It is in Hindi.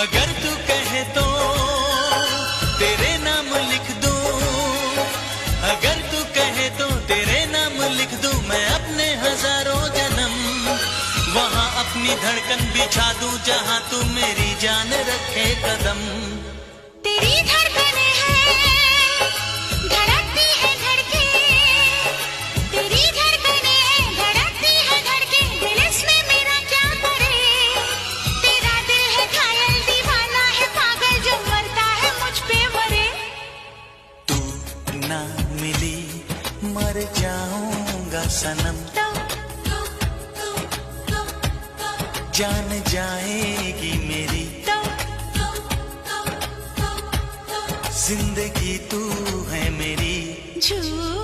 अगर तू कहे तो तेरे नाम लिख दूं, अगर तू कहे तो तेरे नाम लिख दूं मैं अपने हजारों जन्म। वहाँ अपनी धड़कन बिछा दूं जहाँ तू मेरी जान रखे कदम। तेरी धड़कने हैं धड़कती है धड़के, तेरी धड़कने हैं धड़कती है धड़के, दिल इसमें मेरा क्या करे। तेरा दिल है घायल दीवाना है पागल जो मरता है मुझ पे मरे। तू ना मिली मर जाऊंगा सनम, जान जाएगी मेरी जिंदगी तू है मेरी। झूठ